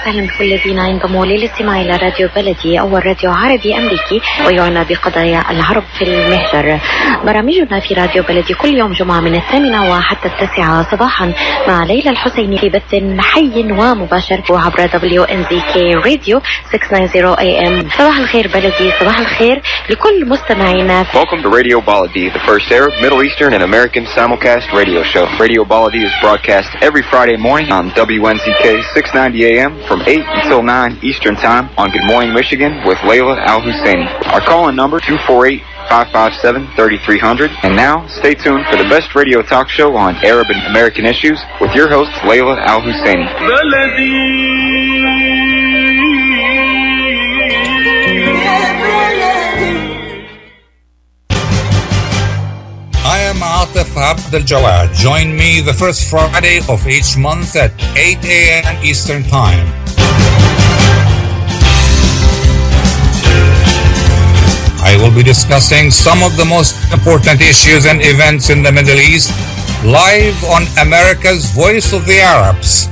وسهلا بكل الذين ينضموا للاستماع إلى راديو بلدي أول راديو عربي أمريكي ويعنى بقضايا العرب في المهجر. برامجنا في راديو بلدي كل يوم جمعة من 8 وحتى 9 صباحا مع ليلى الحسيني في بث حي ومباشر وعبر WNZK راديو 690 AM. صباح الخير بلدي، صباح الخير لكل مستمعينا. Welcome to Radio Baladi, the first Arab, Middle Eastern and American simulcast radio show. Radio Baladi is broadcast every Friday morning on WNZK 690 AM from 8 until 9 Eastern Time on Good Morning Michigan with Layla Al-Husseini. Our call-in number 248-557-3300. And now, stay tuned for the best radio talk show on Arab and American issues with your host, Layla Al-Husseini. I am Atef Abdel Gawad. Join me the first Friday of each month at 8 a.m. Eastern Time. I will be discussing some of the most important issues and events in the Middle East live on America's Voice of the Arabs.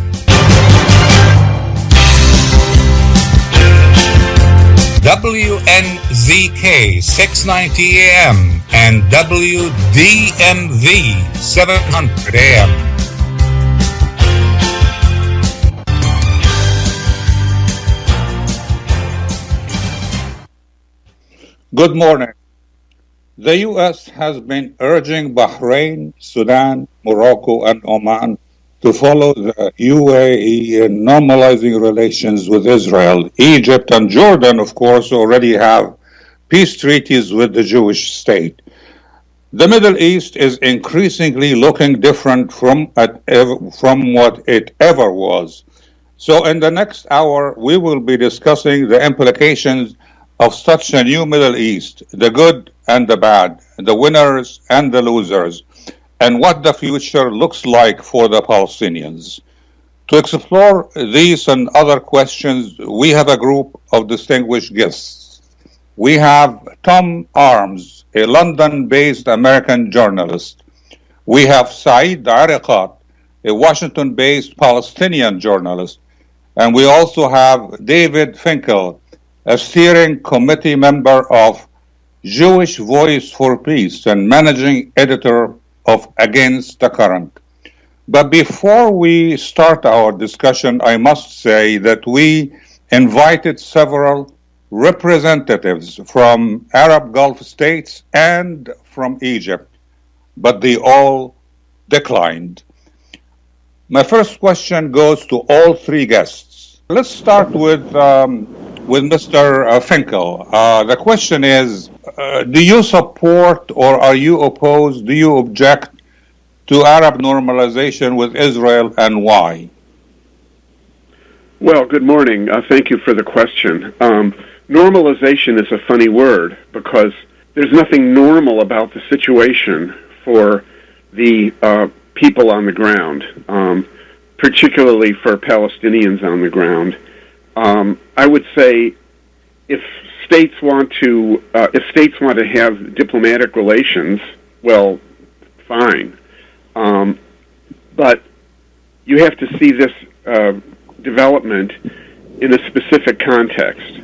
WNZK 690 AM and WDMV 700 AM. Good morning. The U.S. has been urging Bahrain, Sudan, Morocco, and Oman to follow the UAE in normalizing relations with Israel. Egypt and Jordan, of course, already have peace treaties with the Jewish state. The Middle East is increasingly looking different from what it ever was. So in the next hour, we will be discussing the implications of such a new Middle East, the good and the bad, the winners and the losers, and what the future looks like for the Palestinians. To explore these and other questions, we have a group of distinguished guests. We have Tom Arms, a London-based American journalist. We have Saeed Arikat, a Washington-based Palestinian journalist. And we also have David Finkel, a steering committee member of Jewish Voice for Peace and managing editor of Against the Current. But before we start our discussion, I must say that we invited several representatives from Arab Gulf states and from Egypt, but they all declined. My first question goes to all three guests. Let's start with Mr. Finkel. The question is, do you support or are you opposed, do you object to Arab normalization with Israel and why? Well, good morning. Thank you for the question. Normalization is a funny word because there's nothing normal about the situation for the people on the ground, particularly for Palestinians on the ground. I would say if states want to have diplomatic relations, well, fine. But you have to see this development in a specific context.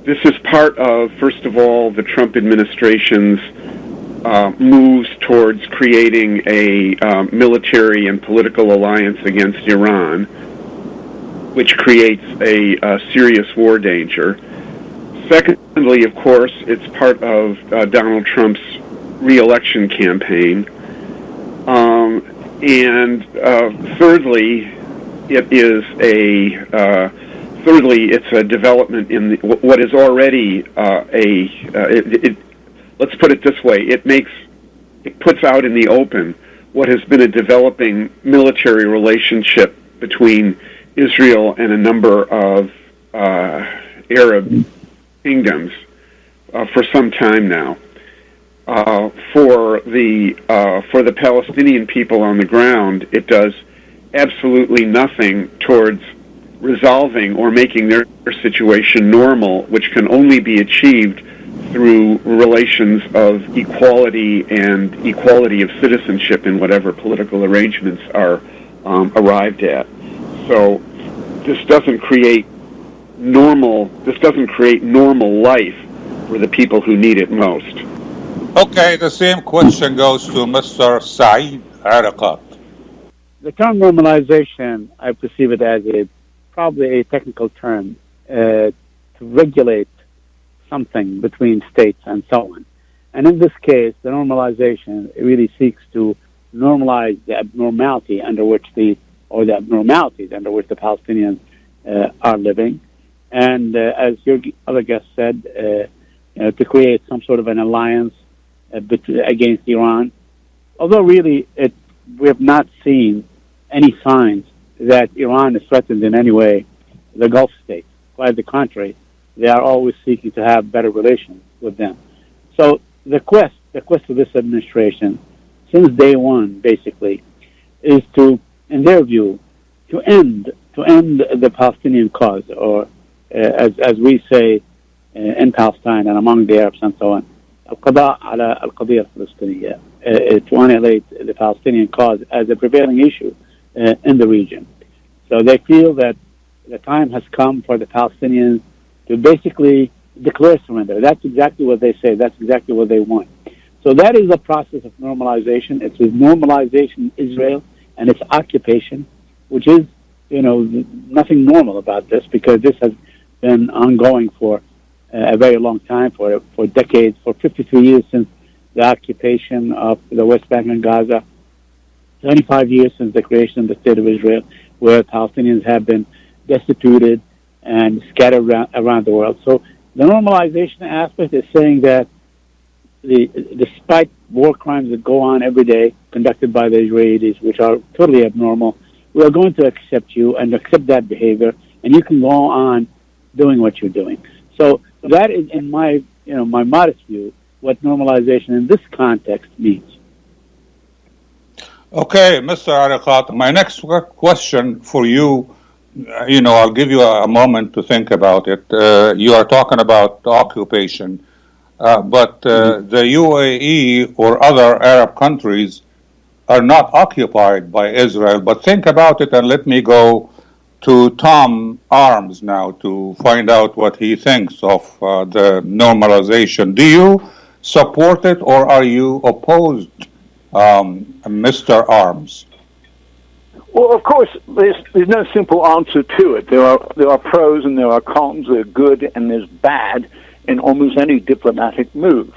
This is part of, first of all, the Trump administration's moves towards creating a military and political alliance against Iran, which creates a serious war danger. Secondly, of course, it's part of Donald Trump's re-election campaign. And thirdly, it's a development in what is already let's put it this way, it puts out in the open what has been a developing military relationship between Israel and a number of Arab kingdoms for some time now. For the Palestinian people on the ground, it does absolutely nothing towards resolving or making their situation normal, which can only be achieved through relations of equality and equality of citizenship in whatever political arrangements are arrived at. So this doesn't create normal life for the people who need it most. Okay, the same question goes to Mr. Saeed Arikat. The term normalization, I perceive it as probably a technical term to regulate something between states and so on. And in this case, the normalization really seeks to normalize the abnormality under which the abnormalities under which the Palestinians are living. And as your other guest said, to create some sort of an alliance against Iran. Although really we have not seen any signs that Iran is threatened in any way, the Gulf states. Quite the contrary, they are always seeking to have better relations with them. So the quest of this administration, since day one, basically, is to, in their view, to end the Palestinian cause, or as we say in Palestine and among the Arabs and so on, القضاء على القضية الفلسطينية, to annihilate the Palestinian cause as a prevailing issue in the region. So they feel that the time has come for the Palestinians to basically declare surrender. That's exactly what they say. That's exactly what they want. So that is a process of normalization. It's a normalization in Israel and its occupation, which is, nothing normal about this, because this has been ongoing for a very long time, for decades, for 53 years since the occupation of the West Bank and Gaza, 25 years since the creation of the State of Israel, where Palestinians have been destituted and scattered around the world. So the normalization aspect is saying that despite war crimes that go on every day, conducted by the Israelis, which are totally abnormal, we are going to accept you and accept that behavior, and you can go on doing what you're doing. So that is, in my modest view, what normalization in this context means. Okay, Mr. Arikat, my next question for you, I'll give you a moment to think about it. You are talking about occupation, but the UAE or other Arab countries are not occupied by Israel. But think about it, and let me go to Tom Arms now to find out what he thinks of the normalization. Do you support it, or are you opposed, Mr. Arms? Well, of course, there's no simple answer to it. There are pros and there are cons. There's good and there's bad in almost any diplomatic move.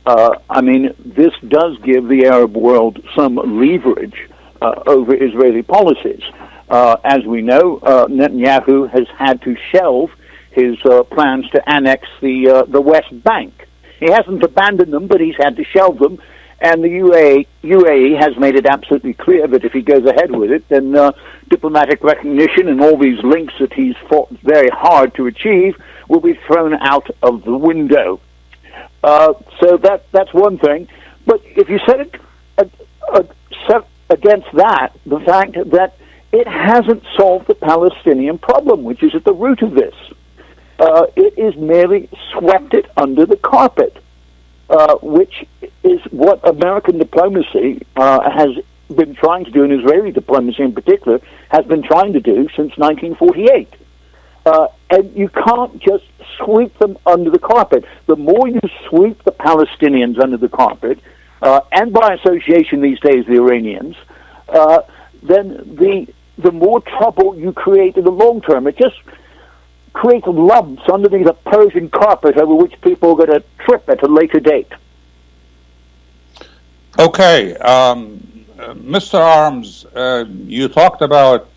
This does give the Arab world some leverage over Israeli policies. As we know, Netanyahu has had to shelve his plans to annex the West Bank. He hasn't abandoned them, but he's had to shelve them. And the UAE has made it absolutely clear that if he goes ahead with it, then diplomatic recognition and all these links that he's fought very hard to achieve will be thrown out of the window. So that's one thing. But if you set against that, the fact that it hasn't solved the Palestinian problem, which is at the root of this. It is merely swept it under the carpet. Which is what American diplomacy has been trying to do, and Israeli diplomacy in particular has been trying to do since 1948. And you can't just sweep them under the carpet. The more you sweep the Palestinians under the carpet, and by association these days the Iranians, then the more trouble you create in the long term. It just create lumps underneath a Persian carpet over which people are going to trip at a later date. Okay. Mr. Arms, you talked about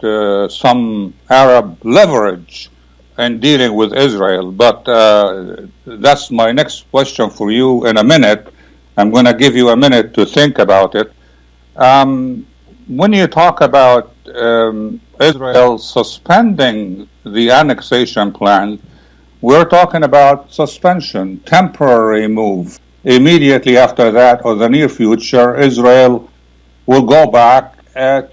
some Arab leverage in dealing with Israel, but that's my next question for you in a minute. I'm going to give you a minute to think about it. When you talk about Israel suspending the annexation plan, we're talking about suspension, temporary move. Immediately after that, or the near future, Israel will go back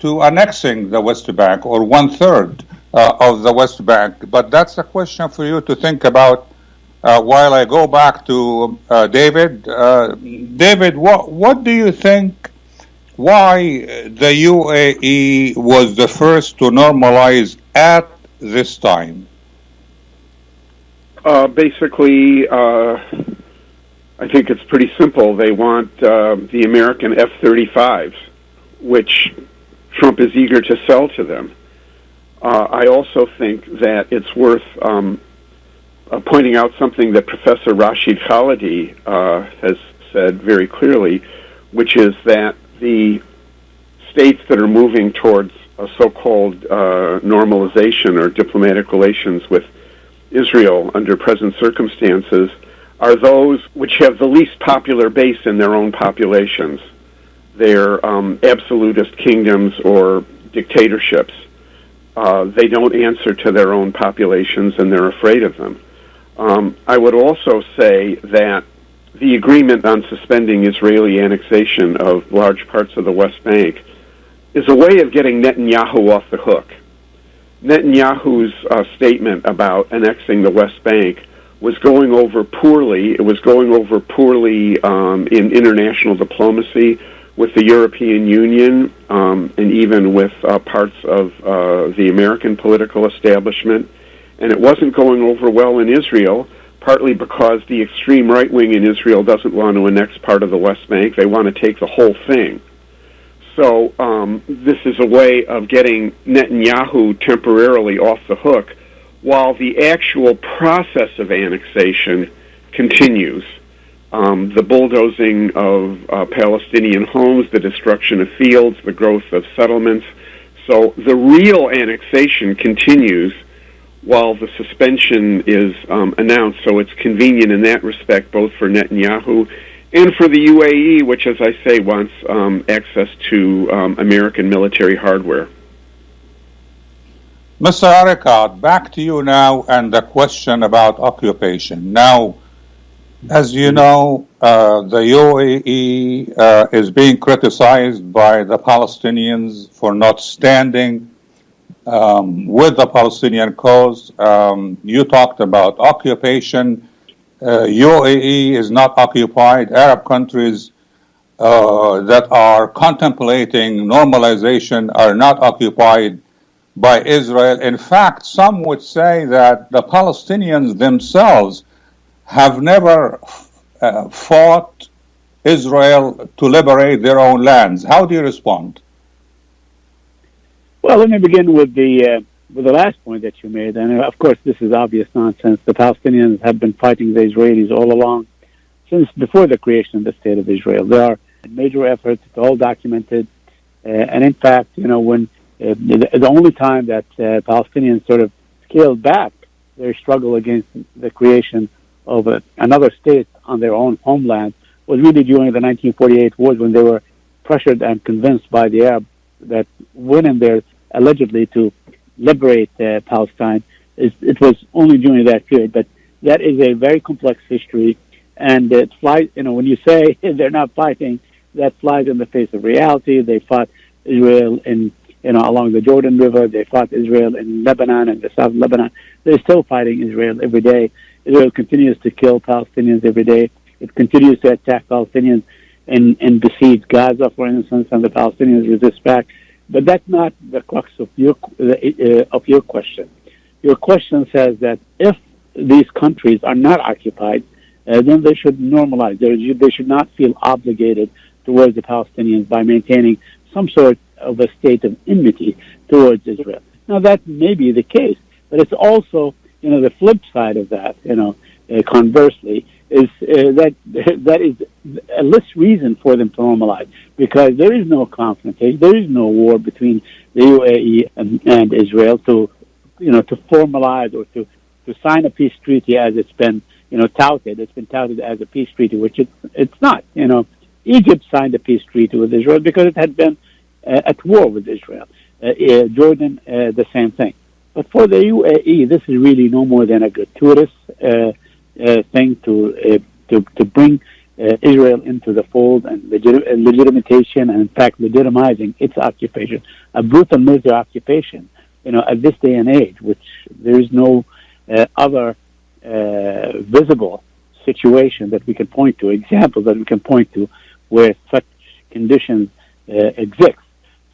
to annexing the West Bank, or 1/3 of the West Bank. But that's a question for you to think about while I go back to David. David, what do you think, why the UAE was the first to normalize at this time? Basically, I think it's pretty simple. They want the American F-35s, which Trump is eager to sell to them. I also think that it's worth pointing out something that Professor Rashid Khalidi has said very clearly, which is that the states that are moving towards a so-called normalization or diplomatic relations with Israel under present circumstances are those which have the least popular base in their own populations. They're absolutist kingdoms or dictatorships. They don't answer to their own populations, and they're afraid of them. I would also say that the agreement on suspending Israeli annexation of large parts of the West Bank is a way of getting Netanyahu off the hook. Netanyahu's statement about annexing the West Bank was going over poorly. It was going over poorly in international diplomacy with the European Union and even with parts of the American political establishment. And it wasn't going over well in Israel, partly because the extreme right wing in Israel doesn't want to annex part of the West Bank. They want to take the whole thing. So this is a way of getting Netanyahu temporarily off the hook while the actual process of annexation continues. The bulldozing of Palestinian homes, the destruction of fields, the growth of settlements. So the real annexation continues while the suspension is announced. So it's convenient in that respect, both for Netanyahu and for the UAE, which, as I say, wants access to American military hardware. Mr. Arikat, back to you now and the question about occupation. Now, as you know, the UAE is being criticized by the Palestinians for not standing with the Palestinian cause. You talked about occupation. UAE is not occupied. Arab countries that are contemplating normalization are not occupied by Israel. In fact, some would say that the Palestinians themselves have never fought Israel to liberate their own lands. How do you respond? Well, let me begin with the last point that you made, and of course this is obvious nonsense. The Palestinians have been fighting the Israelis all along, since before the creation of the State of Israel. There are major efforts, it's all documented, and in fact, you know, when the only time that Palestinians sort of scaled back their struggle against the creation of another state on their own homeland was really during the 1948 wars, when they were pressured and convinced by the Arabs that went in there allegedly to liberate Palestine. It was only during that period, but that is a very complex history, and it flies. You know, when you say they're not fighting, that flies in the face of reality. They fought Israel along the Jordan River. They fought Israel in Lebanon and the south of Lebanon. They're still fighting Israel every day. Israel continues to kill Palestinians every day. It continues to attack Palestinians and besiege Gaza, for instance, and the Palestinians resist back. But that's not the crux of your question. Your question says that if these countries are not occupied, then they should normalize. They should not feel obligated towards the Palestinians by maintaining some sort of a state of enmity towards Israel. Now, that may be the case, but it's also, the flip side of that, conversely, is that is a less reason for them to normalize, because there is no confrontation, there is no war between the UAE and Israel to formalize or to sign a peace treaty as it's been, touted. It's been touted as a peace treaty, which it's not. Egypt signed a peace treaty with Israel because it had been at war with Israel. Jordan, the same thing. But for the UAE, this is really no more than a gratuitous thing to bring Israel into the fold and legitimation and, in fact, legitimizing its occupation, a brutal military occupation at this day and age, which there is no other visible situation that we can point to, example that we can point to, where such conditions exist.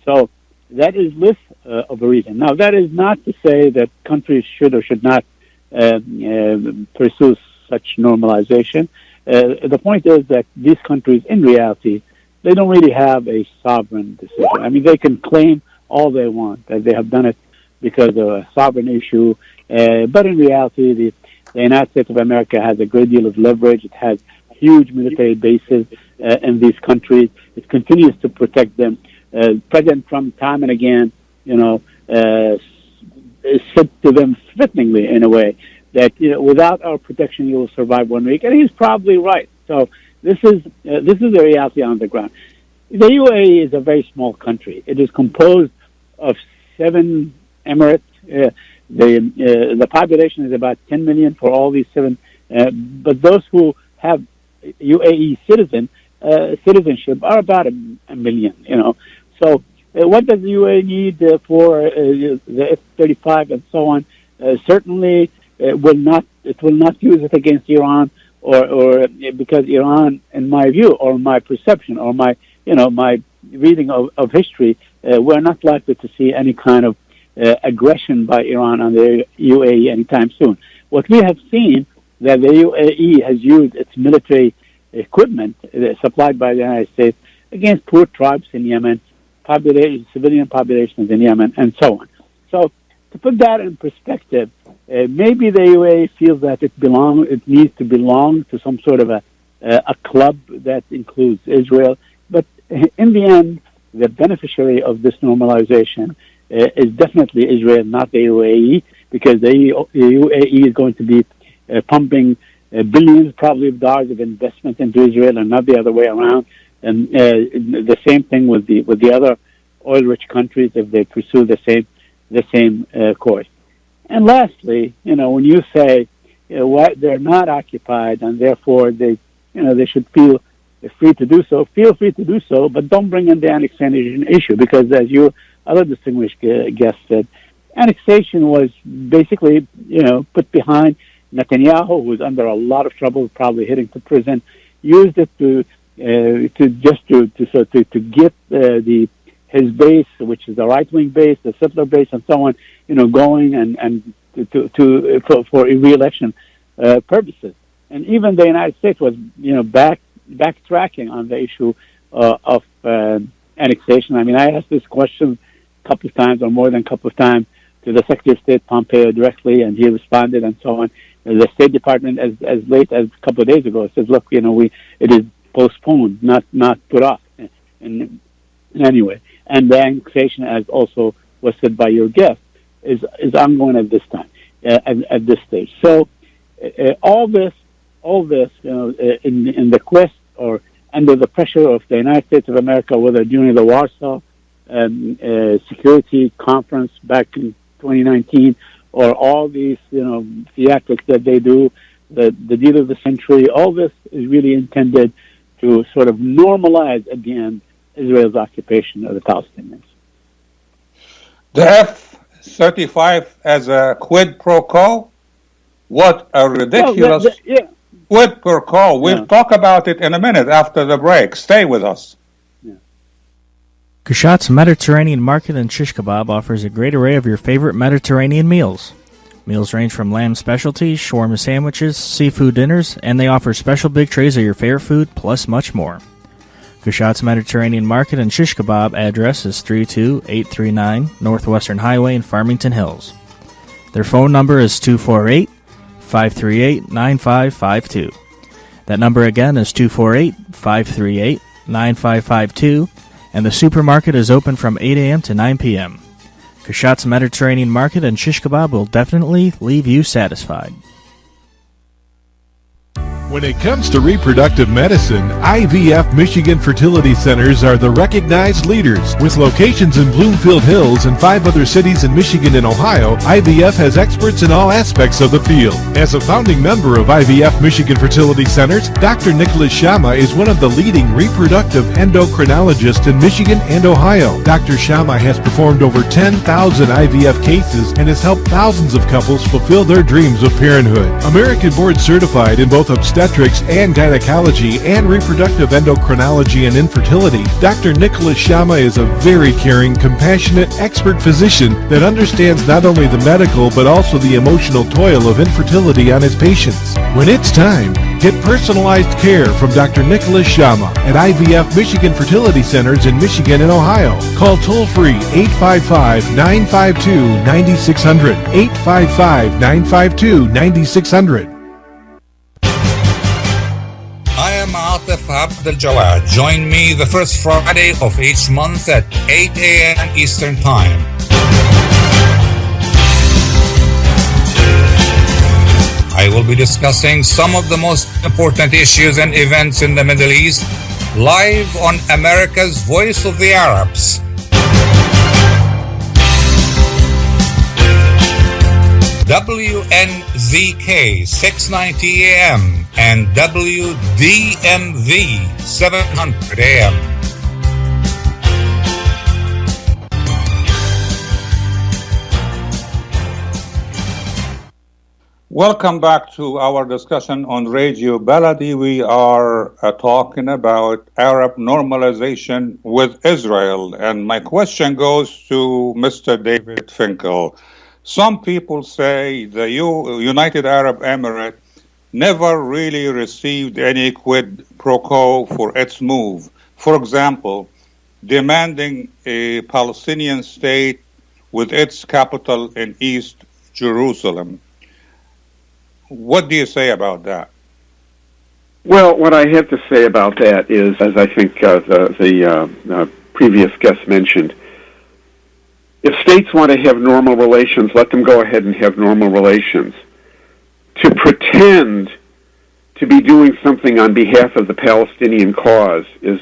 So that is less of a reason. Now, that is not to say that countries should or should not pursue such normalization. The point is that these countries, in reality, they don't really have a sovereign decision. I mean, they can claim all they want, that they have done it because of a sovereign issue, but in reality, the United States of America has a great deal of leverage. It has huge military bases in these countries. It continues to protect them. President Trump, time and again, said to them threateningly, in a way, that without our protection, you will survive 1 week, and he's probably right. So this is the reality on the ground. The UAE is a very small country. It is composed of 7 emirates. The population is about 10 million for all these 7, but those who have UAE citizenship are about a million. So what does the UAE need for the F-35 and so on? Certainly, it will not use it against Iran, or because Iran, in my view, or my perception, or my reading of history, we're not likely to see any kind of aggression by Iran on the UAE anytime soon. What we have seen, that the UAE has used its military equipment supplied by the United States against poor tribes in Yemen, civilian populations in Yemen, and so on. So to put that in perspective, maybe the UAE feels that it needs to belong to some sort of a club that includes Israel. But in the end, the beneficiary of this normalization is definitely Israel, not the UAE, because the UAE is going to be pumping billions, probably, of dollars of investment into Israel, and not the other way around. And the same thing with the other oil-rich countries if they pursue the same course. And lastly, when you say they're not occupied and therefore they should feel free to do so, feel free to do so, but don't bring in the annexation issue, because as your other distinguished guest said, annexation was basically put behind Netanyahu, who's under a lot of trouble, probably heading to prison, used it to get his base, which is the right-wing base, the settler base, and so on, going and for re-election purposes. And even the United States was, backtracking on the issue of annexation. I mean, I asked this question a couple of times, or more than a couple of times, to the Secretary of State Pompeo directly, and he responded, and so on. The State Department, as late as a couple of days ago, says, "Look, it is postponed, not put off." And anyway, and the annexation, as also was said by your guest, is ongoing at this time, at this stage. So all this, in the quest, or under the pressure of the United States of America, whether during the Warsaw Security Conference back in 2019, or all these theatrics that they do, the deal of the century, all this is really intended to sort of normalize at the end Israel's occupation of the Palestinians. The F-35 as a quid pro quo? What a ridiculous quid pro quo. We'll talk about it in a minute after the break. Stay with us. KASHAT's Mediterranean Market in Shish Kebab offers a great array of your favorite Mediterranean meals. Meals range from lamb specialties, shawarma sandwiches, seafood dinners, and they offer special big trays of your favorite food, plus much more. KASHAT's Mediterranean Market in Shish Kebab address is 32839 Northwestern Highway in Farmington Hills. Their phone number is 248-538-9552. That number again is 248-538-9552, and the supermarket is open from 8 a.m. to 9 p.m. KASHAT's Mediterranean Market and Shish Kebab will definitely leave you satisfied. When it comes to reproductive medicine, IVF Michigan Fertility Centers are the recognized leaders. With locations in Bloomfield Hills and 5 other cities in Michigan and Ohio, IVF has experts in all aspects of the field. As a founding member of IVF Michigan Fertility Centers, Dr. Nicholas Shama is one of the leading reproductive endocrinologists in Michigan and Ohio. Dr. Shama has performed over 10,000 IVF cases and has helped thousands of couples fulfill their dreams of parenthood. American board certified in both obstetrics and gynecology and reproductive endocrinology and infertility, Dr. Nicholas Shama is a very caring, compassionate, expert physician that understands not only the medical but also the emotional toil of infertility on his patients. When it's time, get personalized care from Dr. Nicholas Shama at IVF Michigan Fertility Centers in Michigan and Ohio. Call toll-free 855-952-9600, 855-952-9600. I am Atef Abdel Gawad. Join me the first Friday of each month at 8 a.m. Eastern Time. I will be discussing some of the most important issues and events in the Middle East live on America's Voice of the Arabs. WNZK 690 AM and WDMV 700 AM. Welcome back to our discussion on Radio Baladi. We are talking about Arab normalization with Israel. And my question goes to Mr. David Finkel. Some people say the United Arab Emirates never really received any quid pro quo for its move. For example, demanding a Palestinian state with its capital in East Jerusalem. What do you say about that? Well, what I have to say about that is, as I think the previous guest mentioned, if states want to have normal relations, let them go ahead and have normal relations. To pretend to be doing something on behalf of the Palestinian cause is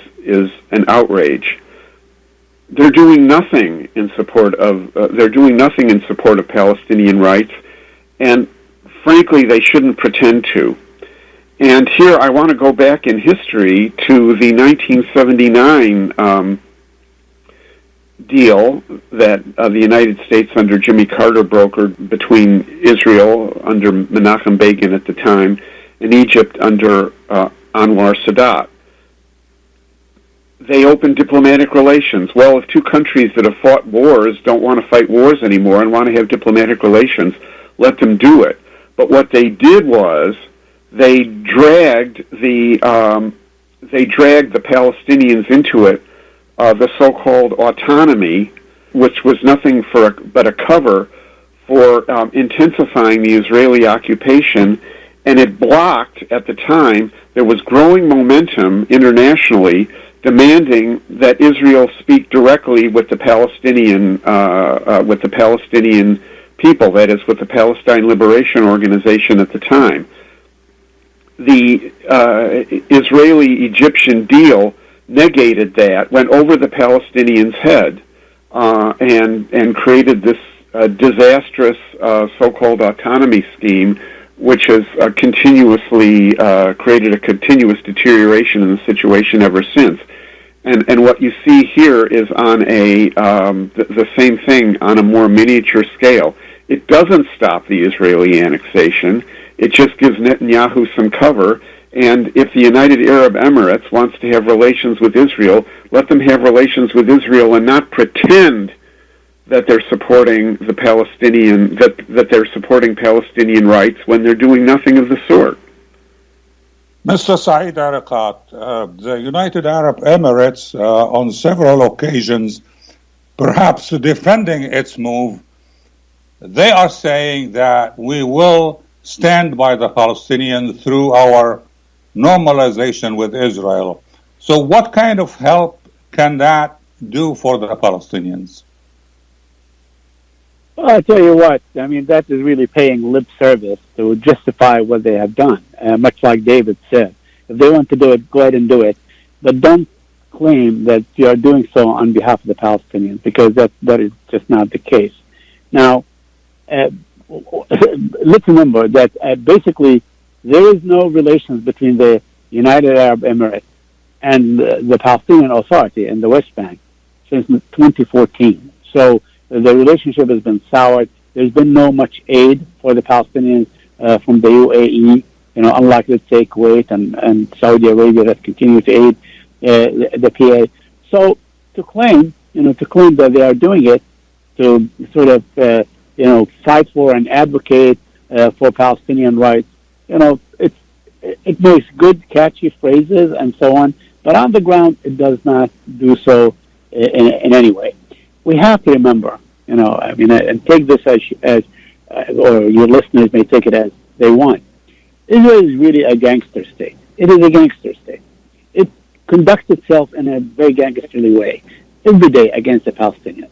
an outrage. They're doing nothing in support of Palestinian rights, and frankly, they shouldn't pretend to. And here I want to go back in history to the 1979 deal that the United States under Jimmy Carter brokered between Israel under Menachem Begin at the time and Egypt under Anwar Sadat. They opened diplomatic relations. Well, if two countries that have fought wars don't want to fight wars anymore and want to have diplomatic relations, let them do it. But what they did was they dragged the Palestinians into it, the so-called autonomy, which was nothing but a cover for intensifying the Israeli occupation, and it blocked, at the time, there was growing momentum internationally demanding that Israel speak directly with the Palestinian people, that is, with the Palestine Liberation Organization at the time. The Israeli-Egyptian deal negated that, went over the Palestinians' head, and created this disastrous so-called autonomy scheme, which has continuously created a continuous deterioration in the situation ever since. And what you see here is on the same thing on a more miniature scale. It doesn't stop the Israeli annexation. It just gives Netanyahu some cover. And if the United Arab Emirates wants to have relations with Israel, let them have relations with Israel and not pretend that they're supporting the Palestinian, that they're supporting Palestinian rights when they're doing nothing of the sort. Mr. Saeed Arikat, the United Arab Emirates, on several occasions, perhaps defending its move, they are saying that we will stand by the Palestinians through our normalization with Israel. So what kind of help can that do for the Palestinians? Well, I tell you what, I mean, that is really paying lip service to justify what they have done, much like David said. If they want to do it, go ahead and do it. But don't claim that you are doing so on behalf of the Palestinians, because that is just not the case. Now, let's remember that basically there is no relations between the United Arab Emirates and the Palestinian Authority in the West Bank since 2014. So the relationship has been soured. There's been no much aid for the Palestinians from the UAE, unlike, let's say, Kuwait and Saudi Arabia that continue to aid the PA. So to claim that they are doing it to sort of, fight for and advocate for Palestinian rights, it makes good, catchy phrases and so on, but on the ground, it does not do so in any way. We have to remember, and take this as or your listeners may take it as they want. Israel is really a gangster state. It is a gangster state. It conducts itself in a very gangsterly way every day against the Palestinians.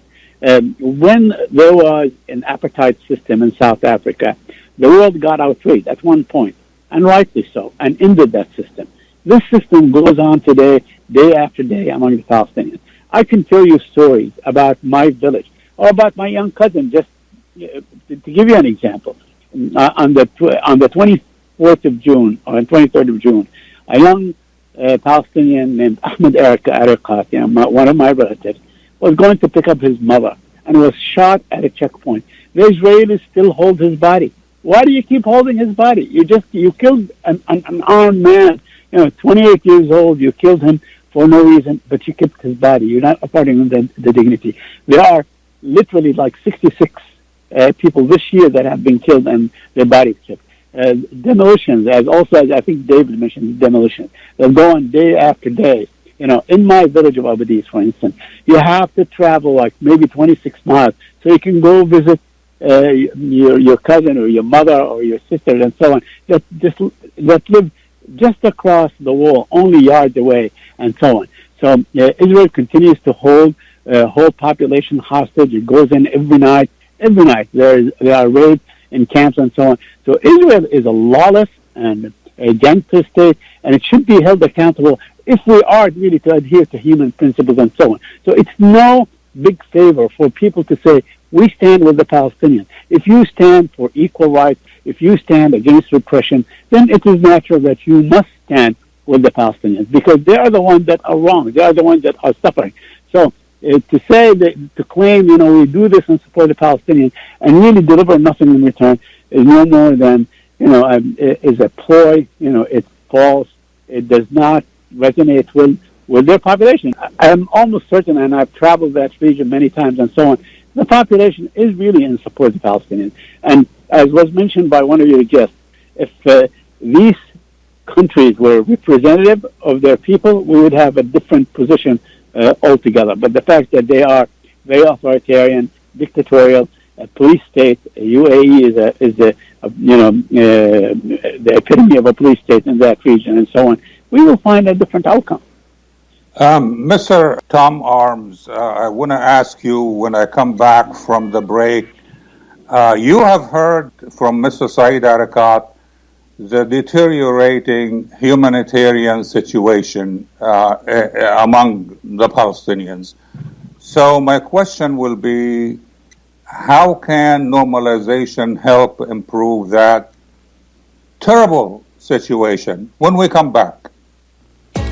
When there was an apartheid system in South Africa, the world got outraged at one point, and rightly so, and ended that system. This system goes on today, day after day, among the Palestinians. I can tell you stories about my village, or about my young cousin, just to give you an example. On the 24th of June, or 23rd of June, a young Palestinian named Ahmed Arikat, one of my relatives, was going to pick up his mother and was shot at a checkpoint. The Israelis still hold his body. Why do you keep holding his body? You killed an armed man, 28 years old. You killed him for no reason, but you kept his body. You're not affording him the dignity. There are literally like 66 people this year that have been killed and their bodies kept. Demolitions, as I think David mentioned, demolitions. They'll go on day after day. In my village of Abadis, for instance, you have to travel like maybe 26 miles so you can go visit your cousin or your mother or your sister and so on that live just across the wall, only yards away, and so on. So Israel continues to hold whole population hostage. It goes in every night. Every night there are raids in camps and so on. So Israel is a lawless and a gangster state, and it should be held accountable if we are really to adhere to human principles and so on. So it's no big favor for people to say, we stand with the Palestinians. If you stand for equal rights, if you stand against repression, then it is natural that you must stand with the Palestinians, because they are the ones that are wrong. They are the ones that are suffering. So to say that, to claim, we do this and support the Palestinians and really deliver nothing in return is no more than, is a ploy. It's false. It does not resonate with their population. I'm almost certain, and I've traveled that region many times and so on, the population is really in support of the Palestinians. And as was mentioned by one of your guests, if these countries were representative of their people, we would have a different position altogether. But the fact that they are very authoritarian, dictatorial, a police state, UAE is the epitome of a police state in that region and so on, we will find a different outcome. Mr. Tom Arms, I want to ask you, when I come back from the break, you have heard from Mr. Saeed Arikat the deteriorating humanitarian situation among the Palestinians. So my question will be, how can normalization help improve that terrible situation? When we come back.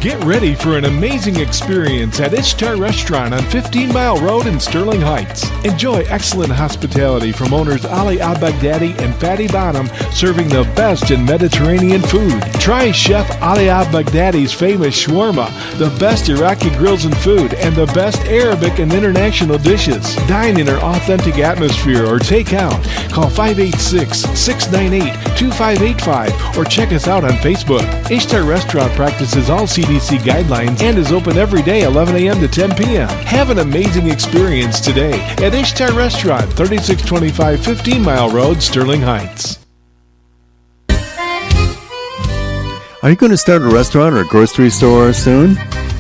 Get ready for an amazing experience at Ishtar Restaurant on 15 Mile Road in Sterling Heights. Enjoy excellent hospitality from owners Ali Al-Baghdadi and Fatty Bonham, serving the best in Mediterranean food. Try Chef Ali Al-Baghdadi's famous shawarma, the best Iraqi grills and food, and the best Arabic and international dishes. Dine in our authentic atmosphere or take out. Call 586-698-2585 or check us out on Facebook. Ishtar Restaurant practices all CDC guidelines and is open every day 11 a.m. to 10 p.m. Have an amazing experience today at Ishtar Restaurant, 3625 15 Mile Road, Sterling Heights. Are you going to start a restaurant or grocery store soon?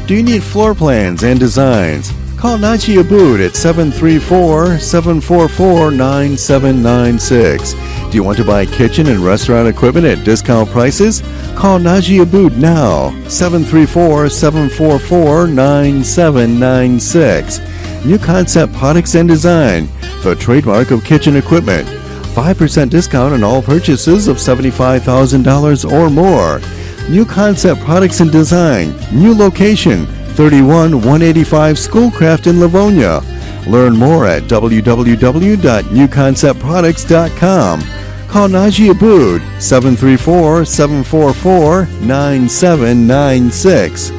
Do you need floor plans and designs? Call Call Naji Abood at 734-744-9796. Do you want to buy kitchen and restaurant equipment at discount prices? Call Naji Abood now, 734-744-9796. New Concept Products and Design, the trademark of kitchen equipment. 5% discount on all purchases of $75,000 or more. New Concept Products and Design, new location, 31185 Schoolcraft in Livonia. Learn more at www.newconceptproducts.com. Call Naji Abood, 734-744-9796.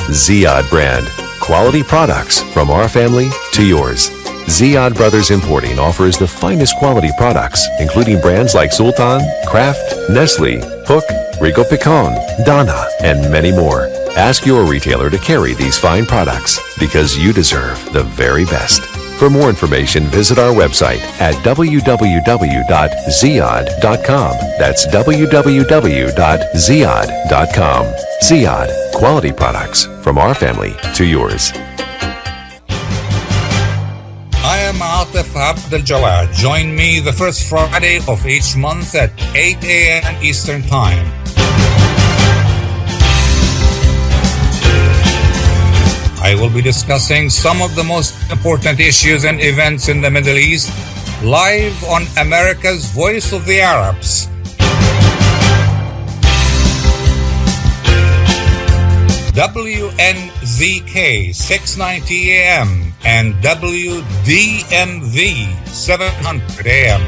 ZIYAD brand. Quality products from our family to yours. ZIYAD Brothers Importing offers the finest quality products, including brands like Sultan, Kraft, Nestle, Hook, Rico Picon, Donna, and many more. Ask your retailer to carry these fine products because you deserve the very best. For more information, visit our website at www.ziyad.com. That's www.ziyad.com. ZIYAD, quality products from our family to yours. I am Atef Abdel Gawad. Join me the first Friday of each month at 8 a.m. Eastern Time. I will be discussing some of the most important issues and events in the Middle East live on America's Voice of the Arabs. WNZK 690 AM and WDMV 700 AM.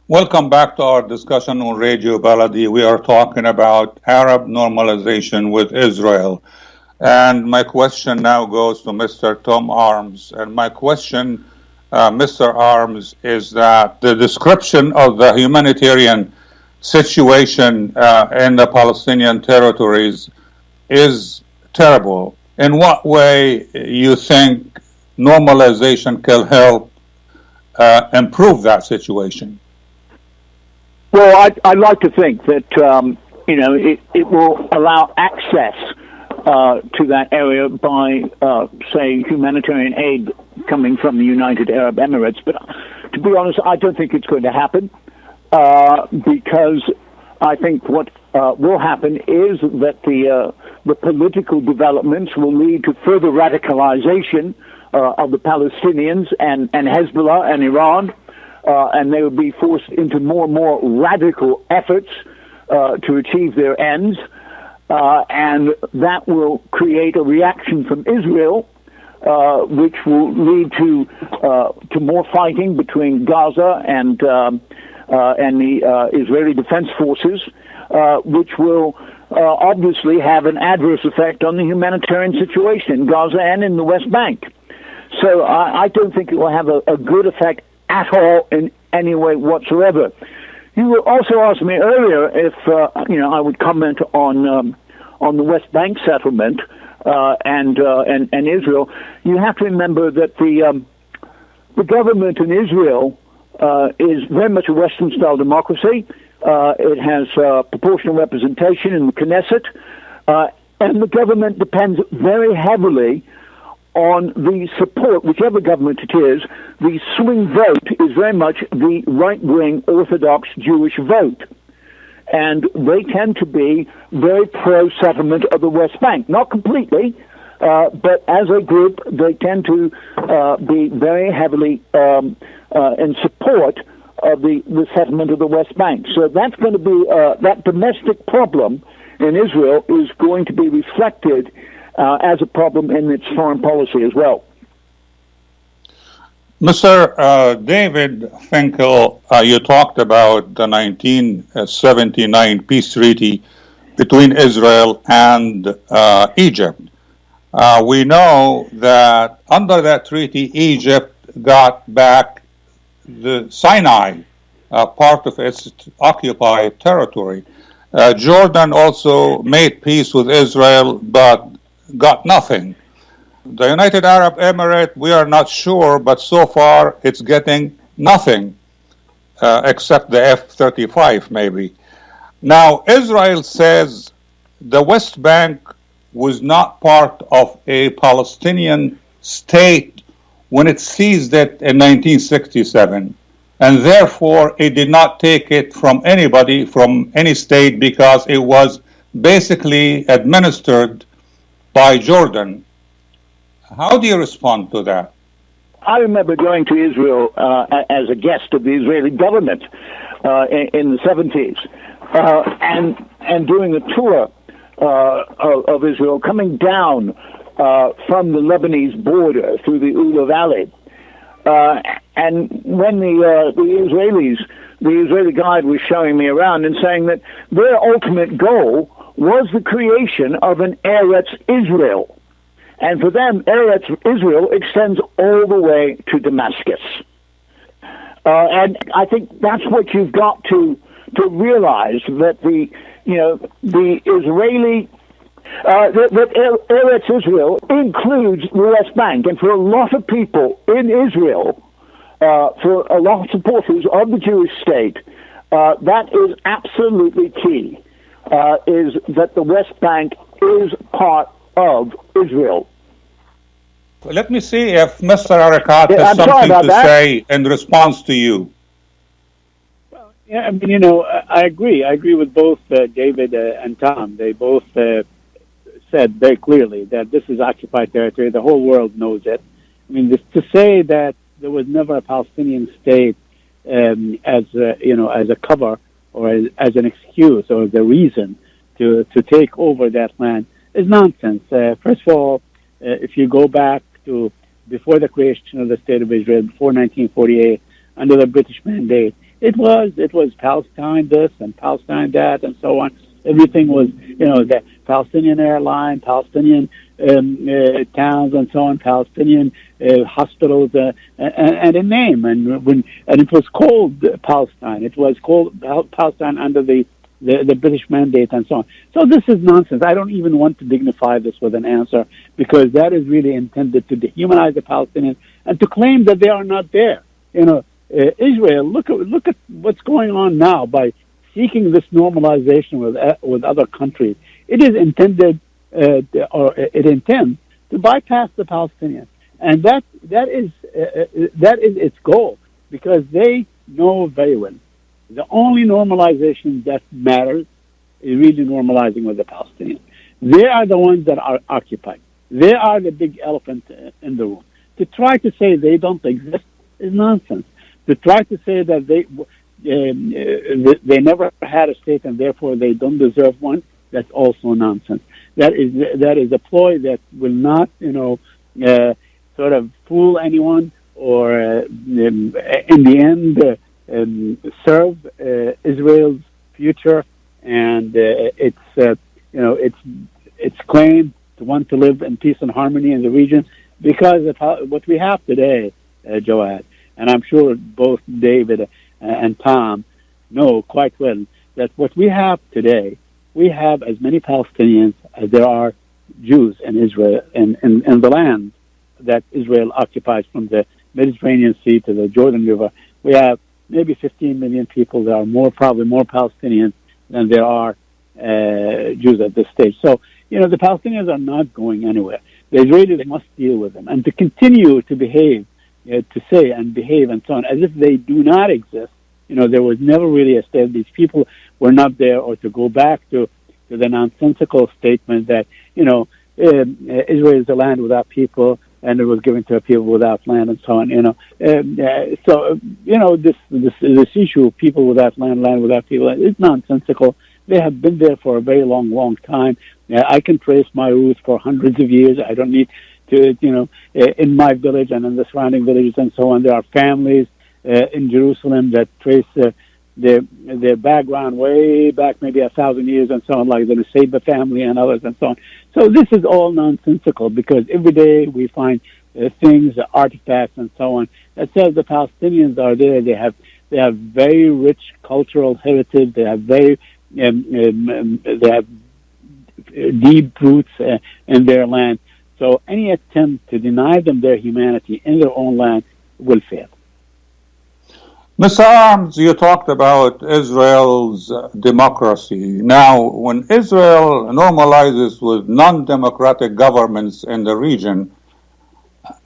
Welcome back to our discussion on Radio Baladi. We are talking about Arab normalization with Israel. And my question now goes to Mr. Tom Arms. And my question, Mr. Arms, is that the description of the humanitarian situation in the Palestinian territories is terrible. In what way you think normalization can help improve that situation? Well, I'd like to think that it will allow access to that area by, say, humanitarian aid coming from the United Arab Emirates. But to be honest, I don't think it's going to happen because I think what will happen is that the political developments will lead to further radicalization of the Palestinians and Hezbollah and Iran. And they will be forced into more and more radical efforts to achieve their ends. And that will create a reaction from Israel, which will lead to more fighting between Gaza and the Israeli Defense Forces, which will obviously have an adverse effect on the humanitarian situation in Gaza and in the West Bank. So I don't think it will have a good effect at all in any way whatsoever. You also asked me earlier if I would comment on the West Bank settlement and Israel. You have to remember that the government in Israel is very much a Western-style democracy. It has proportional representation in the Knesset, and the government depends very heavily on the support, whichever government it is. The swing vote is very much the right-wing Orthodox Jewish vote. And they tend to be very pro-settlement of the West Bank. Not completely, but as a group, they tend to be very heavily in support of the settlement of the West Bank. So that's going to be, that domestic problem in Israel is going to be reflected as a problem in its foreign policy as well. Mr. David Finkel, you talked about the 1979 peace treaty between Israel and Egypt. We know that under that treaty, Egypt got back the Sinai, part of its occupied territory. Jordan also made peace with Israel, but got nothing. The United Arab Emirates, we are not sure, but so far it's getting nothing except the F-35 maybe. Now, Israel says the West Bank was not part of a Palestinian state when it seized it in 1967, and therefore it did not take it from anybody, from any state, because it was basically administered by Jordan. How do you respond to that? I remember going to Israel as a guest of the Israeli government in the 70s and doing a tour of Israel, coming down from the Lebanese border through the Ula Valley. And when the Israeli guide was showing me around and saying that their ultimate goal was the creation of an Eretz Israel. And for them, Eretz Israel extends all the way to Damascus. And I think that's what you've got to realize, that the Israeli that Eretz Israel includes the West Bank, and for a lot of people in Israel, for a lot of supporters of the Jewish state, that is absolutely key. Is that the West Bank is part of Israel. Let me see if Mr. Arikat has something to say in response to you. Yeah, I mean, I agree. I agree with both David and Tom. They both said very clearly that this is occupied territory. The whole world knows it. I mean, to say that there was never a Palestinian state as a cover or as an excuse or the reason to take over that land is nonsense. First of all, if you go back to before the creation of the State of Israel, before 1948, under the British mandate, it was Palestine this and Palestine that and so on. Everything was, the Palestinian airline, Palestinian towns and so on, Palestinian hospitals, and a name. And it was called Palestine. It was called Palestine under the British mandate and so on. So this is nonsense. I don't even want to dignify this with an answer, because that is really intended to dehumanize the Palestinians and to claim that they are not there. Israel, look at what's going on now by seeking this normalization with other countries. It is intended, it intends to bypass the Palestinians, and that is its goal, because they know very well the only normalization that matters is really normalizing with the Palestinians. They are the ones that are occupied. They are the big elephant in the room. To try to say they don't exist is nonsense. To try to say that they never had a state and therefore they don't deserve one, that's also nonsense. That is a ploy that will not, sort of fool anyone, or in the end serve Israel's future and its claim to want to live in peace and harmony in the region. Because of what we have today, Jawad, and I'm sure both David and Tom know quite well that what we have today, we have as many Palestinians as there are Jews in Israel, in the land that Israel occupies, from the Mediterranean Sea to the Jordan River. We have maybe 15 million people. There are probably more Palestinians than there are Jews at this stage. So, the Palestinians are not going anywhere. The Israelis must deal with them, and to continue to behave, to say and behave and so on, as if they do not exist. There was never really a state. These people were not there, or to go back to the nonsensical statement that, Israel is a land without people, and it was given to a people without land, and so on. This issue of people without land, land without people, is nonsensical. They have been there for a very long, long time. I can trace my roots for hundreds of years. I don't need to, in my village and in the surrounding villages and so on, there are families in Jerusalem that trace their background way back maybe 1,000 years and so on, like the Nusayba family and others and so on. So this is all nonsensical, because every day we find things, artifacts and so on, that says the Palestinians are there. They have very rich cultural heritage. They have very they have deep roots in their land. So any attempt to deny them their humanity in their own land will fail. Mr. Arms, you talked about Israel's democracy. Now, when Israel normalizes with non-democratic governments in the region,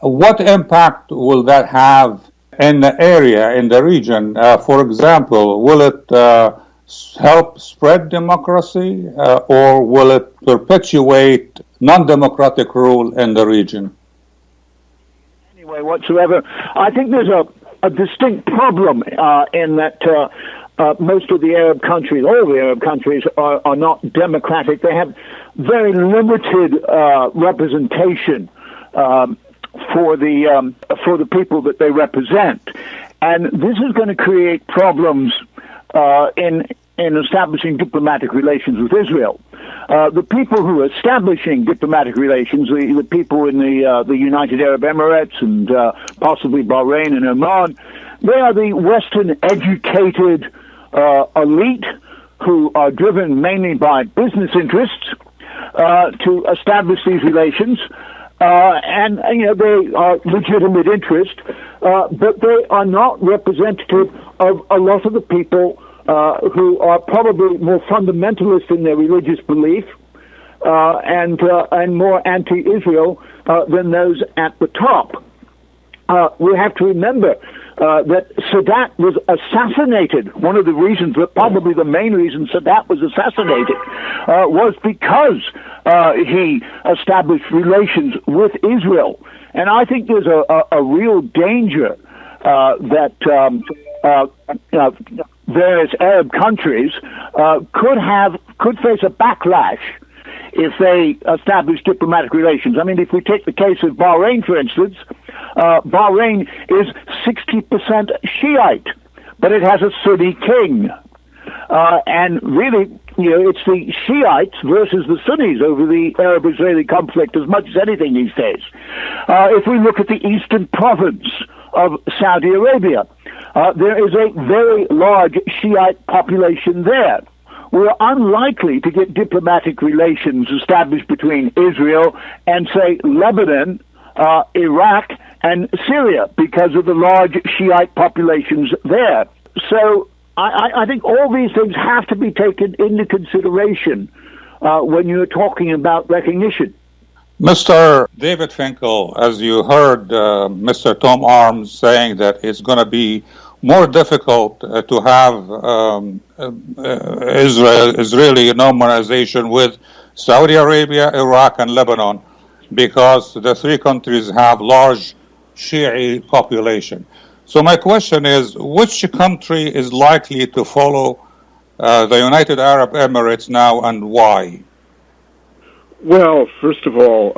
what impact will that have in the area, in the region? For example, will it help spread democracy or will it perpetuate non-democratic rule in the region? Anyway, whatsoever, I think there's a distinct problem in that most of the Arab countries, all the Arab countries, are not democratic. They have very limited representation for the people that they represent, and this is going to create problems in establishing diplomatic relations with Israel. The people who are establishing diplomatic relations, the people in the United Arab Emirates and possibly Bahrain and Oman, they are the Western-educated elite who are driven mainly by business interests to establish these relations. And they are legitimate interest, but they are not representative of a lot of the people who are probably more fundamentalist in their religious belief and more anti-Israel than those at the top. We have to remember that Sadat was assassinated. One of the reasons, probably the main reason Sadat was assassinated, was because he established relations with Israel. And I think there's a real danger that various Arab countries could face a backlash if they establish diplomatic relations. I mean, if we take the case of Bahrain, for instance, Bahrain is 60% Shiite, but it has a Sunni king. And really, it's the Shiites versus the Sunnis over the Arab-Israeli conflict as much as anything these days. If we look at the eastern province of Saudi Arabia, there is a very large Shiite population there. We're unlikely to get diplomatic relations established between Israel and, say, Lebanon, Iraq, and Syria because of the large Shiite populations there. So I think all these things have to be taken into consideration when you're talking about recognition. Mr. David Finkel, as you heard Mr. Tom Arms saying that it's going to be more difficult to have Israeli normalization with Saudi Arabia, Iraq, and Lebanon because the three countries have large Shi'i population. So my question is, which country is likely to follow the United Arab Emirates now and why? Well, first of all,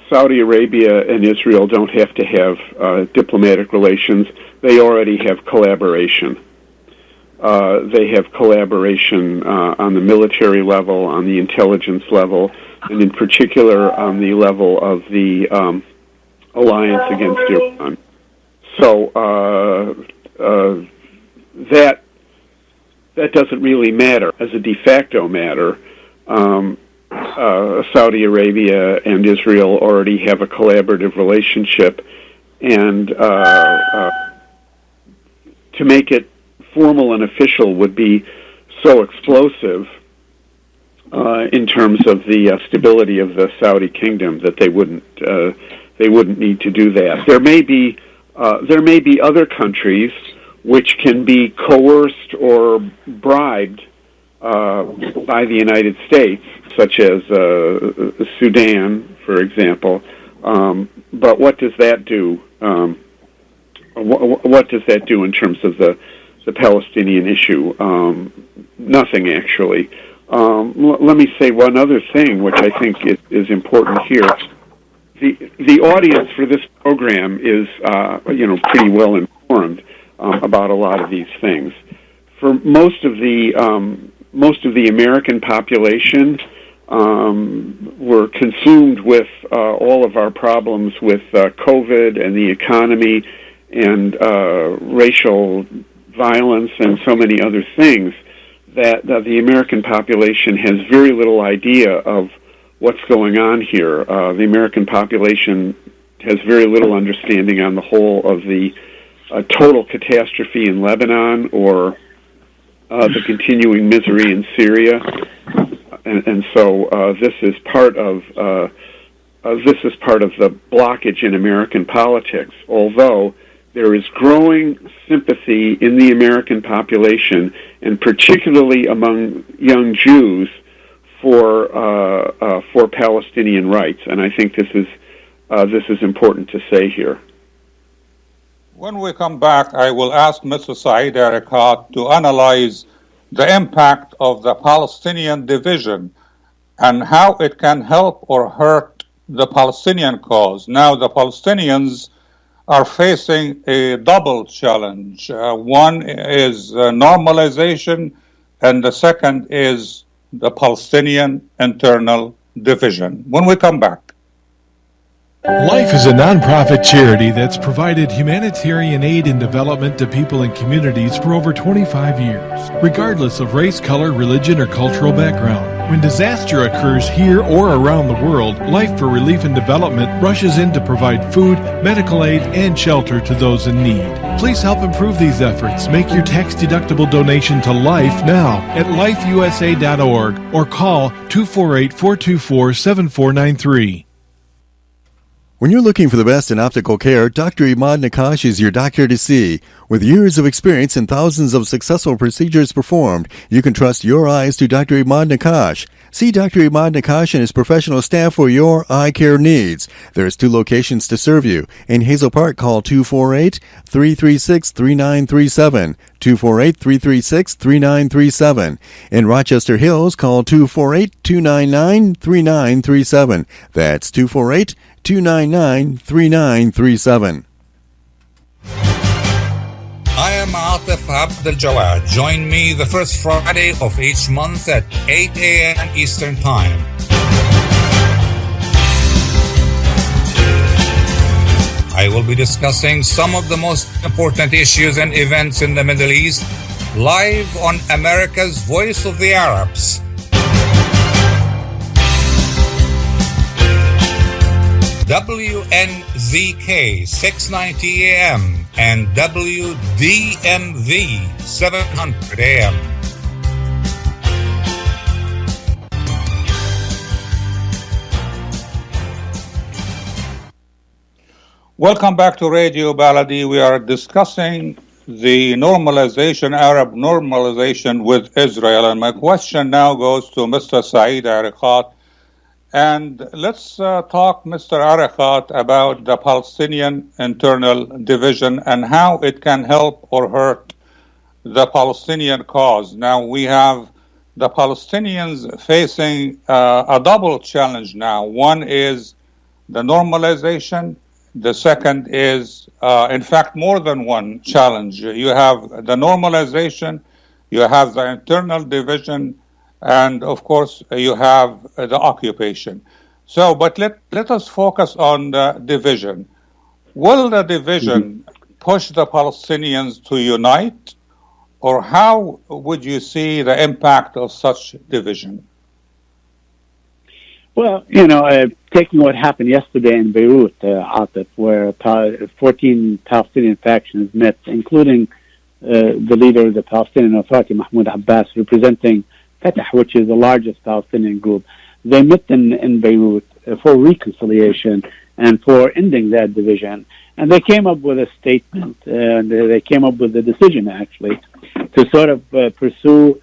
Saudi Arabia and Israel don't have to have diplomatic relations. They already have collaboration. They have collaboration on the military level, on the intelligence level, and in particular on the level of the alliance against Iran. So that doesn't really matter as a de facto matter. Saudi Arabia and Israel already have a collaborative relationship, and to make it formal and official would be so explosive in terms of the stability of the Saudi kingdom that they wouldn't need to do that. There may be other countries which can be coerced or bribed by the United States, such as Sudan, for example. But what does that do? What does that do in terms of the Palestinian issue? Nothing, actually. Let me say one other thing, which I think is important here. The audience for this program is, pretty well informed about a lot of these things. For most of the American population, we're consumed with all of our problems with COVID and the economy and racial violence and so many other things that the American population has very little idea of what's going on here. The American population has very little understanding on the whole of the a total catastrophe in Lebanon or the continuing misery in Syria, and so this is part of the blockage in American politics. Although there is growing sympathy in the American population, and particularly among young Jews, for Palestinian rights, and I think this is important to say here. When we come back, I will ask Mr. Saeed Arikat to analyze the impact of the Palestinian division and how it can help or hurt the Palestinian cause. Now, the Palestinians are facing a double challenge. One is normalization, and the second is the Palestinian internal division. When we come back. Life is a nonprofit charity that's provided humanitarian aid and development to people and communities for over 25 years, regardless of race, color, religion, or cultural background. When disaster occurs here or around the world, Life for Relief and Development rushes in to provide food, medical aid, and shelter to those in need. Please help improve these efforts. Make your tax-deductible donation to Life now at lifeusa.org or call 248-424-7493. When you're looking for the best in optical care, Dr. EMAD NAKKASH is your doctor to see. With years of experience and thousands of successful procedures performed, you can trust your eyes to Dr. EMAD NAKKASH. See Dr. EMAD NAKKASH and his professional staff for your eye care needs. There's 2 locations to serve you. In Hazel Park, call 248-336-3937. 248-336-3937. In Rochester Hills, call 248-299-3937. That's 248-299-3937. I am Atef Abdel Gawad. Join me the first Friday of each month at 8 a.m. Eastern Time. I will be discussing some of the most important issues and events in the Middle East live on America's Voice of the Arabs. WNZK 690 AM and WDMV 700 AM. Welcome back to Radio Baladi. We are discussing the normalization, Arab normalization with Israel. And my question now goes to Mr. Saeed Arikat. And let's talk, Mr. Arikat, about the Palestinian internal division and how it can help or hurt the Palestinian cause. Now, we have the Palestinians facing a double challenge now. One is the normalization. The second is, in fact, more than one challenge. You have the normalization, you have the internal division, and of course, you have the occupation. So, but let us focus on the division. Will the division push the Palestinians to unite, or how would you see the impact of such division? Well, taking what happened yesterday in Beirut, Atef, where 14 Palestinian factions met, including the leader of the Palestinian Authority, Mahmoud Abbas, representing Fatah, which is the largest Palestinian group. They met in Beirut for reconciliation and for ending that division. And they came up with a statement, and they came up with a decision, actually, to sort of pursue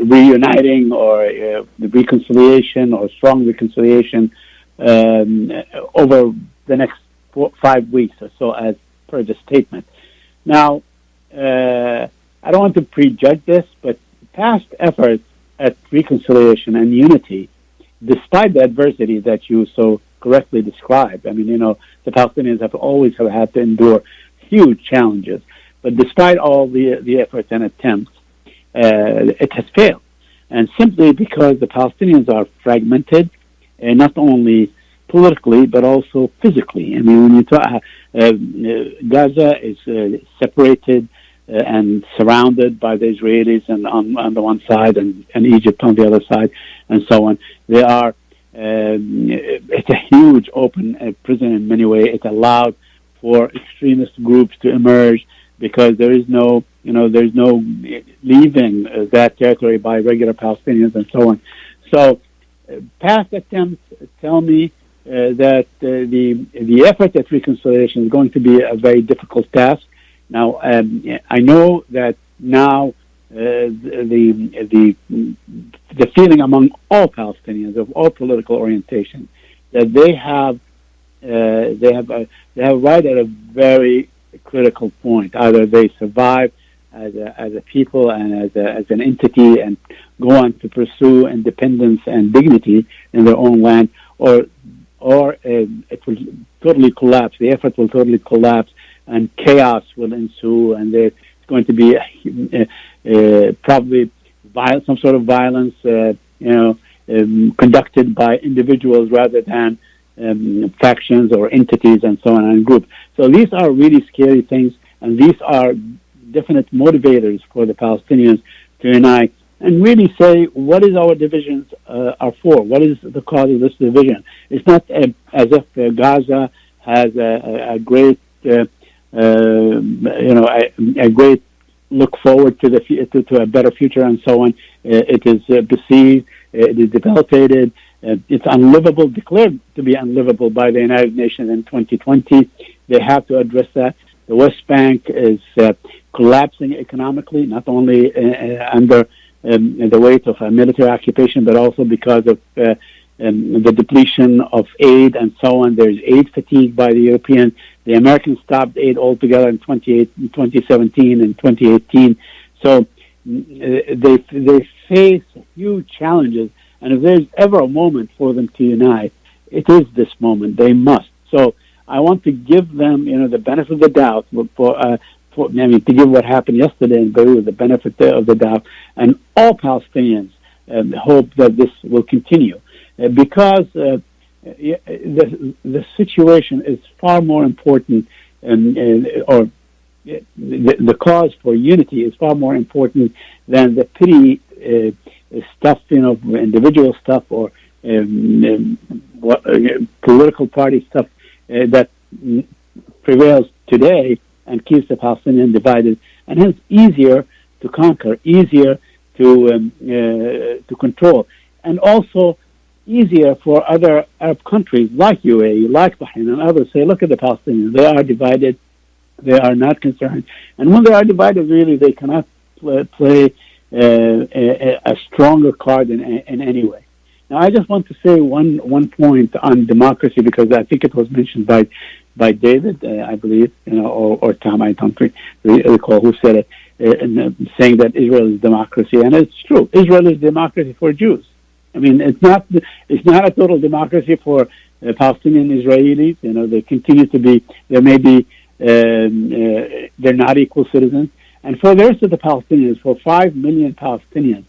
reuniting or reconciliation or strong reconciliation over the next 5 weeks or so, as per the statement. Now, I don't want to prejudge this, but past efforts at reconciliation and unity, despite the adversity that you so correctly described, I mean, the Palestinians have always had to endure huge challenges, but despite all the efforts and attempts, it has failed. And simply because the Palestinians are fragmented, not only politically, but also physically. I mean, when you talk, Gaza is separated and surrounded by the Israelis and on the one side and Egypt on the other side and so on. They are, it's a huge open prison in many ways. It allowed for extremist groups to emerge, because there is no, there's no leaving that territory by regular Palestinians and so on. So past attempts tell me that the effort at reconciliation is going to be a very difficult task. Now, I know that now the feeling among all Palestinians of all political orientation that they have right at a very critical point. Either they survive as a people and as an entity and go on to pursue independence and dignity in their own land, or it will totally collapse. The effort will totally collapse, and chaos will ensue, and there's going to be probably some sort of violence, conducted by individuals rather than factions or entities and so on and groups. So these are really scary things, and these are definite motivators for the Palestinians to unite and really say, what is our divisions are for? What is the cause of this division? It's not as if Gaza has a great, a great look forward to to a better future and so on. It is besieged. It is debilitated. It's unlivable, declared to be unlivable by the United Nations in 2020. They have to address that. The West Bank is collapsing economically, not only under the weight of a military occupation, but also because of the depletion of aid and so on. There's aid fatigue by the Europeans. The Americans stopped aid altogether in 2017 and 2018. So they face huge challenges. And if there's ever a moment for them to unite, it is this moment. They must. So I want to give them, the benefit of the doubt to give what happened yesterday in Beirut the benefit of the doubt, and all Palestinians hope that this will continue, because the situation is far more important, or the cause for unity is far more important than the petty stuff, individual stuff or political party stuff that prevails today and keeps the Palestinians divided, and hence easier to conquer, easier to control, and also easier for other Arab countries like UAE, like Bahrain, and others say, look at the Palestinians, they are divided, they are not concerned, and when they are divided, really they cannot play a stronger card in any way. Now, I just want to say one point on democracy, because I think it was mentioned by David, I believe, or Tom, I don't recall who said it, saying that Israel is democracy, and it's true. Israel is democracy for Jews. I mean, it's not a total democracy for Palestinian Israelis. They continue to be. There may be they're not equal citizens, and for the rest of the Palestinians, for 5 million Palestinians,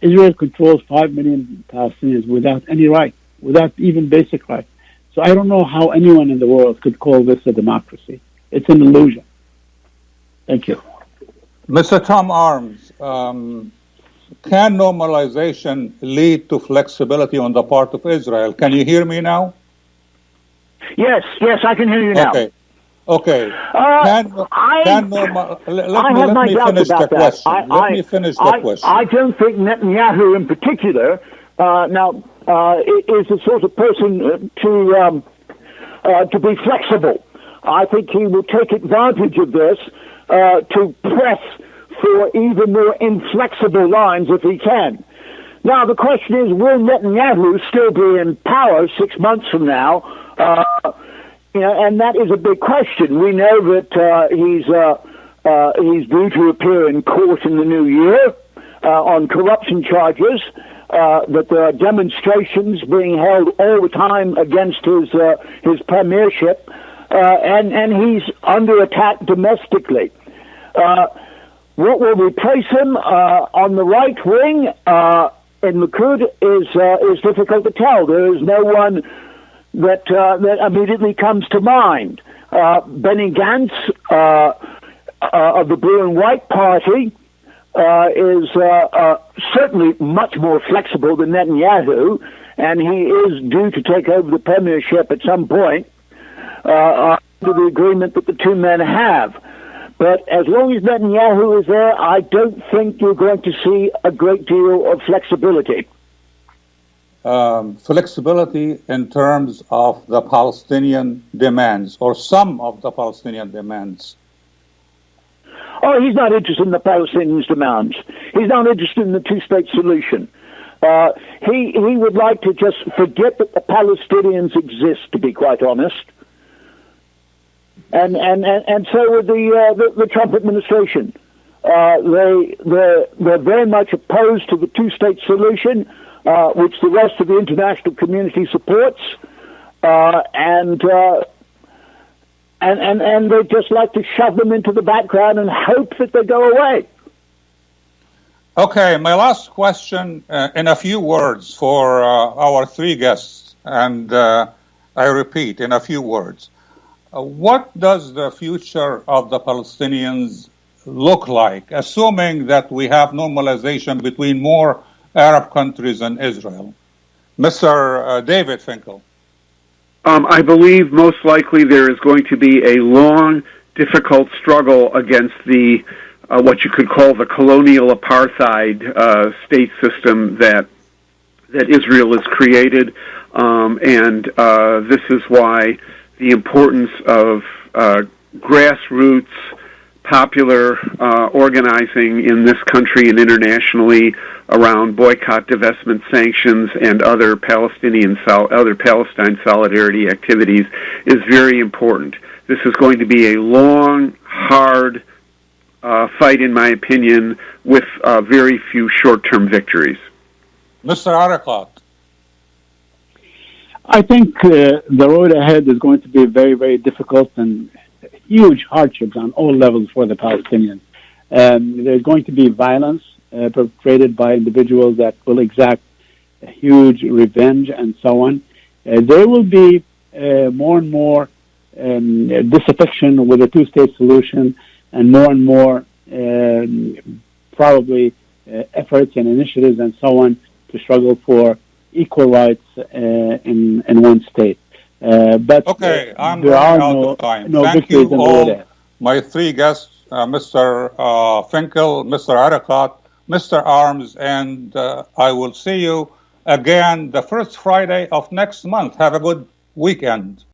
Israel controls 5 million Palestinians without any right, without even basic rights. So I don't know how anyone in the world could call this a democracy. It's an illusion. Thank you. Mr. Tom Arms, can normalization lead to flexibility on the part of Israel? Can you hear me now? Yes, I can hear you now. Okay. Let me finish the question. I don't think Netanyahu in particular is the sort of person to be flexible. I think he will take advantage of this to press for even more inflexible lines if he can. Now, the question is, will Netanyahu still be in power 6 months from now? And that is a big question. We know that he's due to appear in court in the new year on corruption charges, that there are demonstrations being held all the time against his premiership, and he's under attack domestically. What will replace him on the right wing in Likud is difficult to tell. There is no one that immediately comes to mind. Benny Gantz of the Blue and White Party is certainly much more flexible than Netanyahu, and he is due to take over the premiership at some point. under the agreement that the two men have. But as long as Netanyahu is there, I don't think you're going to see a great deal of flexibility. Flexibility in terms of the Palestinian demands, or some of the Palestinian demands. Oh, he's not interested in the Palestinians' demands. He's not interested in the two-state solution. He would like to just forget that the Palestinians exist, to be quite honest. And so would the Trump administration. They're very much opposed to the two-state solution, which the rest of the international community supports, and they just like to shove them into the background and hope that they go away. Okay, my last question in a few words for our three guests, and I repeat, in a few words. What does the future of the Palestinians look like, assuming that we have normalization between more Arab countries and Israel? Mr. David Finkel. I believe most likely there is going to be a long, difficult struggle against the what you could call the colonial apartheid state system that Israel has created, and this is why the importance of grassroots popular organizing in this country and internationally around boycott, divestment, sanctions, and other Palestine solidarity activities is very important. This is going to be a long, hard fight, in my opinion, with very few short-term victories. Mr. Arikat. I think the road ahead is going to be very, very difficult and huge hardships on all levels for the Palestinians. There's going to be violence perpetrated by individuals that will exact a huge revenge and so on. There will be more and more disaffection with a two-state solution, and more probably efforts and initiatives and so on to struggle for equal rights in one state. But okay, I'm there running are out no, of time. no Thank victories you in the all, road. my three guests, Mr. Finkel, Mr. Arikat, Mr. Arms, and I will see you again the first Friday of next month. Have a good weekend.